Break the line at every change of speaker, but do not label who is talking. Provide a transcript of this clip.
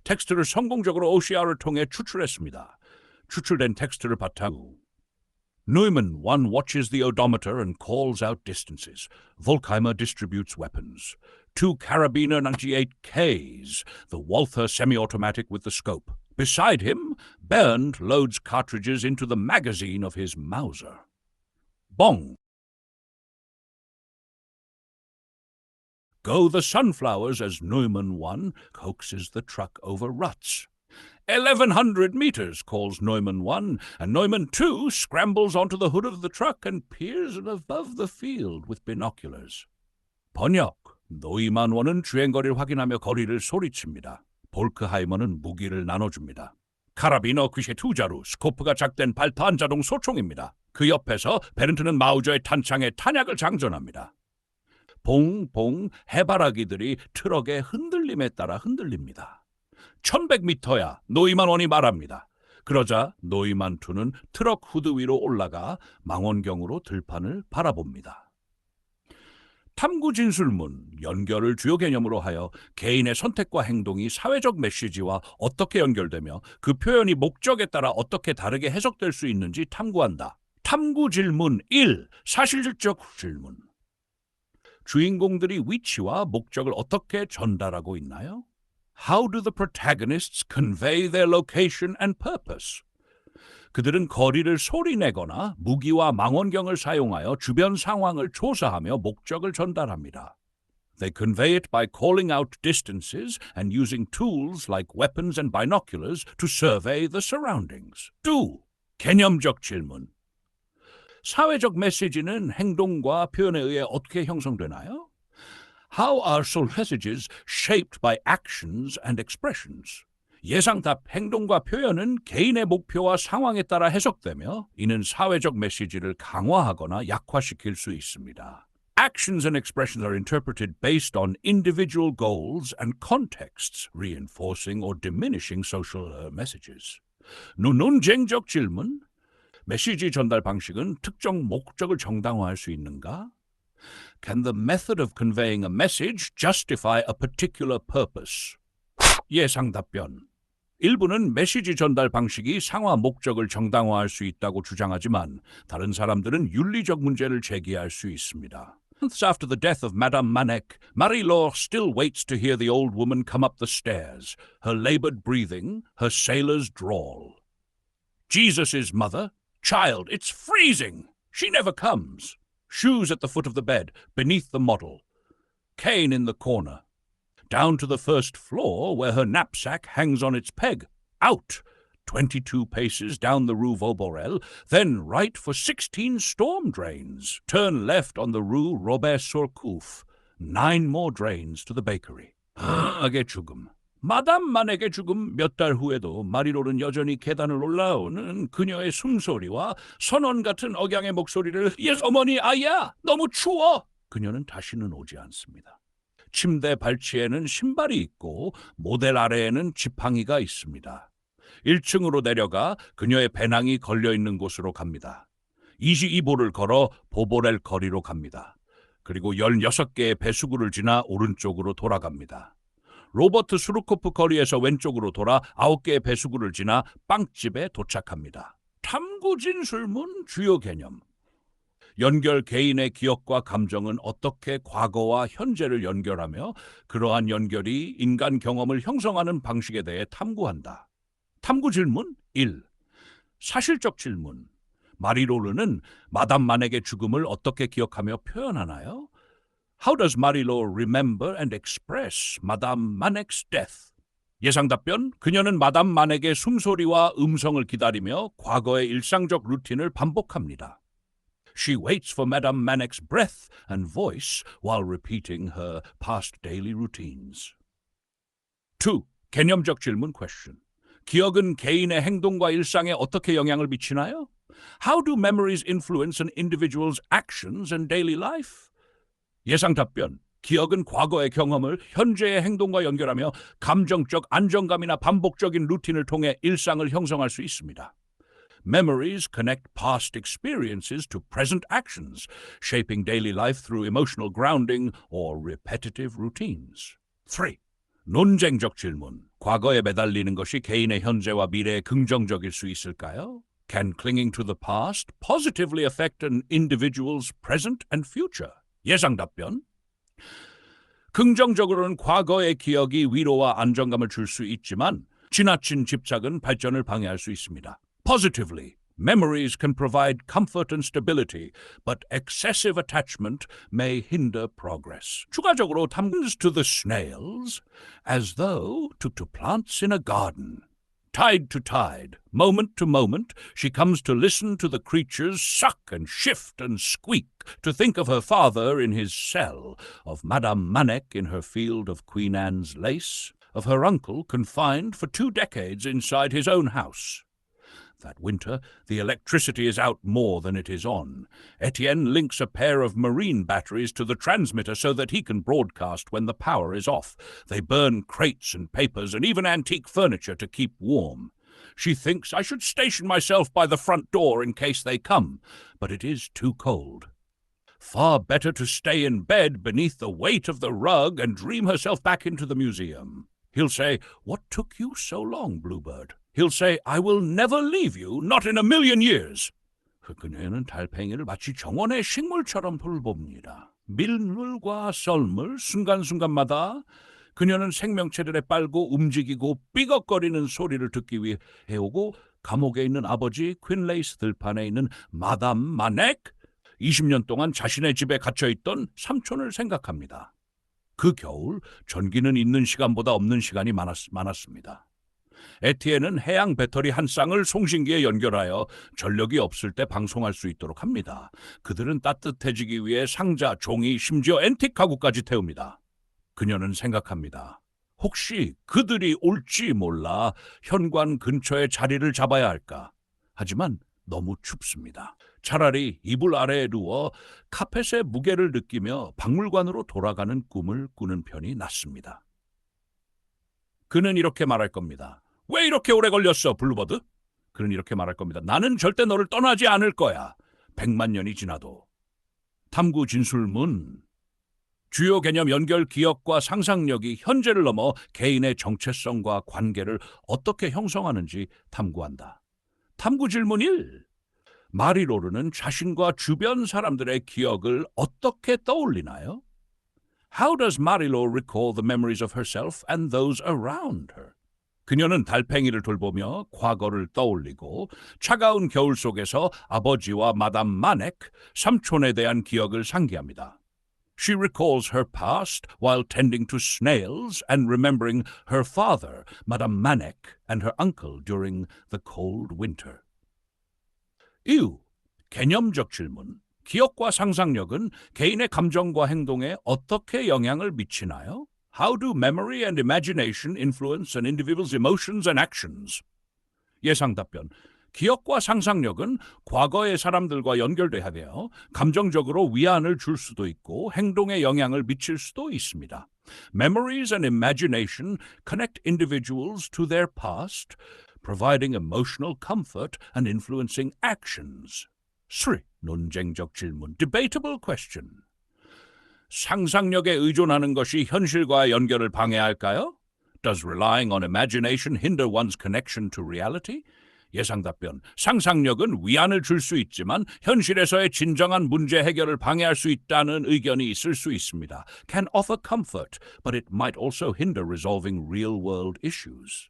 텍스트를 성공적으로 OCR을 통해 추출했습니다. 추출된 텍스트를 바탕으로 Neumann 1 watches the odometer and calls out distances. Volkheimer distributes weapons. 2 Carabiner 98Ks, the Walther semi-automatic with the scope. Beside him, Bernd loads cartridges into the magazine of his Mauser. Bong. Go the sunflowers as Neumann 1 coaxes the truck over ruts. 1,100 meters, calls Neumann 1, and Neumann 2 scrambles onto the hood of the truck and peers above the field with binoculars. 번역, 노이만 1은 주행거리를 확인하며 거리를 소리칩니다. 볼크하이머는 무기를 나눠줍니다. 카라비너 귀시 2자루, 스코프가 작된 발탄자동 소총입니다. 그 옆에서 베른트는 마우저의 탄창에 탄약을 장전합니다. 봉봉 해바라기들이 트럭의 흔들림에 따라 흔들립니다. 1100m야, 노이만 1이 말합니다. 그러자 노이만 2는 트럭 후드 위로 올라가 망원경으로 들판을 바라봅니다. 탐구 진술문, 연결을 주요 개념으로 하여 개인의 선택과 행동이 사회적 메시지와 어떻게 연결되며 그 표현이 목적에 따라 어떻게 다르게 해석될 수 있는지 탐구한다. 탐구 질문 1. 사실적 질문. 주인공들이 위치와 목적을 어떻게 전달하고 있나요? How do the protagonists convey their location and purpose? 그들은 거리를 소리내거나 무기와 망원경을 사용하여 주변 상황을 조사하며 목적을 전달합니다. They convey it by calling out distances and using tools like weapons and binoculars to survey the surroundings. 2. 개념적 질문. 사회적 메시지는 행동과 표현에 의해 어떻게 형성되나요? How are social messages shaped by actions and expressions? 예상답 행동과 표현은 개인의 목표와 상황에 따라 해석되며 이는 사회적 메시지를 강화하거나 약화시킬 수 있습니다. Actions and expressions are interpreted based on individual goals and contexts, reinforcing or diminishing social messages. 논쟁적 질문. 메시지 전달 방식은 특정 목적을 정당화할 수 있는가? Can the method of conveying a message justify a particular purpose? 예상 답변. 일부는 메시지 전달 방식이 상하 목적을 정당화할 수 있다고 주장하지만 다른 사람들은 윤리적 문제를 제기할 수 있습니다. Months after the death of Madame Manek, Marie-Laure still waits to hear the old woman come up the stairs, her labored breathing, her sailor's drawl. Jesus' mother? Child, it's freezing! She never comes. Shoes at the foot of the bed, beneath the model. Cane in the corner. Down to the first floor, where her knapsack hangs on its peg. Out! 22 paces down the Rue Vauborel, then right for 16 storm drains. Turn left on the Rue Robert-Surcouf. 9 more drains to the bakery. 악의 죽음. 마담 만에게 죽음 몇 달 후에도 마리롤은 여전히 계단을 올라오는 그녀의 숨소리와 선원 같은 억양의 목소리를 예스 어머니 아야 너무 추워. 그녀는 다시는 오지 않습니다. 침대 발치에는 신발이 있고 모델 아래에는 지팡이가 있습니다. 1층으로 내려가 그녀의 배낭이 걸려있는 곳으로 갑니다. 22보를 걸어 보보렐 거리로 갑니다. 그리고 16개의 배수구를 지나 오른쪽으로 돌아갑니다. 로버트 수르코프 거리에서 왼쪽으로 돌아 9개의 배수구를 지나 빵집에 도착합니다. 탐구 진술문 주요 개념. 연결 개인의 기억과 감정은 어떻게 과거와 현재를 연결하며 그러한 연결이 인간 경험을 형성하는 방식에 대해 탐구한다. 탐구 질문 1. 사실적 질문. 마리로르는 마담 만에게 죽음을 어떻게 기억하며 표현하나요? How does Marie-Laure remember and express Madame Manek's death? 예상 답변, 그녀는 마담 만에게 숨소리와 음성을 기다리며 과거의 일상적 루틴을 반복합니다. She waits for Madame Manek's breath and voice while repeating her past daily routines. 2. 개념적 질문 question. 기억은 개인의 행동과 일상에 어떻게 영향을 미치나요? How do memories influence an individual's actions and daily life? 예상 답변. 기억은 과거의 경험을 현재의 행동과 연결하며 감정적 안정감이나 반복적인 루틴을 통해 일상을 형성할 수 있습니다. Memories connect past experiences to present actions, shaping daily life through emotional grounding or repetitive routines. 3. 논쟁적 질문. 과거에 매달리는 것이 개인의 현재와 미래에 긍정적일 수 있을까요? Can clinging to the past positively affect an individual's present and future? 예상 답변. 긍정적으로는 과거의 기억이 위로와 안정감을 줄 수 있지만 지나친 집착은 발전을 방해할 수 있습니다. Positively, memories can provide comfort and stability, but excessive attachment may hinder progress. 추가적으로 탐구는 to the snails as though to plants in a garden. Tide to tide, moment to moment, she comes to listen to the creatures suck and shift and squeak, to think of her father in his cell, of Madame Manec in her field of Queen Anne's lace, of her uncle confined for 2 decades inside his own house. That winter, the electricity is out more than it is on. Etienne links a pair of marine batteries to the transmitter so that he can broadcast when the power is off. They burn crates and papers and even antique furniture to keep warm. She thinks I should station myself by the front door in case they come, but it is too cold. Far better to stay in bed beneath the weight of the rug and dream herself back into the museum. He'll say, "What took you so long, Bluebird?" He'll say, "I will never leave you, not in a million years." 그녀는 달팽이를 마치 정원의 식물처럼 돌봅니다. 밀물과 썰물, 순간순간마다 그녀는 생명체들의 빨고 움직이고 삐걱거리는 소리를 듣기 위해 해오고 감옥에 있는 아버지 퀸레이스 들판에 있는 마담 마넥, 20년 동안 자신의 집에 갇혀있던 삼촌을 생각합니다. 그 겨울 전기는 있는 시간보다 없는 시간이 많았습니다. 에티엔은 해양 배터리 한 쌍을 송신기에 연결하여 전력이 없을 때 방송할 수 있도록 합니다. 그들은 따뜻해지기 위해 상자, 종이, 심지어 앤틱 가구까지 태웁니다. 그녀는 생각합니다. 혹시 그들이 올지 몰라 현관 근처에 자리를 잡아야 할까? 하지만 너무 춥습니다. 차라리 이불 아래에 누워 카펫의 무게를 느끼며 박물관으로 돌아가는 꿈을 꾸는 편이 낫습니다. 그는 이렇게 말할 겁니다. 왜 이렇게 오래 걸렸어, 블루버드? 그는 이렇게 말할 겁니다. 나는 절대 너를 떠나지 않을 거야. 100만 년이 지나도. 탐구 진술문. 주요 개념 연결 기억과 상상력이 현재를 넘어 개인의 정체성과 관계를 어떻게 형성하는지 탐구한다. 탐구 질문 1. 마리로르는 자신과 주변 사람들의 기억을 어떻게 떠올리나요? How does Marilou recall the memories of herself and those around her? 그녀는 달팽이를 돌보며 과거를 떠올리고 차가운 겨울 속에서 아버지와 마담 마넥, 삼촌에 대한 기억을 상기합니다. She recalls her past while tending to snails and remembering her father, Madame Manec, and her uncle during the cold winter. 이유, 개념적 질문. 기억과 상상력은 개인의 감정과 행동에 어떻게 영향을 미치나요? How do memory and imagination influence an individual's emotions and actions? 예상 답변. 기억과 상상력은 과거의 사람들과 연결돼야 되어 감정적으로 위안을 줄 수도 있고 행동에 영향을 미칠 수도 있습니다. Memories and imagination connect individuals to their past, providing emotional comfort and influencing actions. 3. 논쟁적 질문. Debatable question. 상상력에 의존하는 것이 현실과의 연결을 방해할까요? Does relying on imagination hinder one's connection to reality? 예상 답변. 상상력은 위안을 줄 수 있지만 현실에서의 진정한 문제 해결을 방해할 수 있다는 의견이 있을 수 있습니다. Can offer comfort, but it might also hinder resolving real-world issues.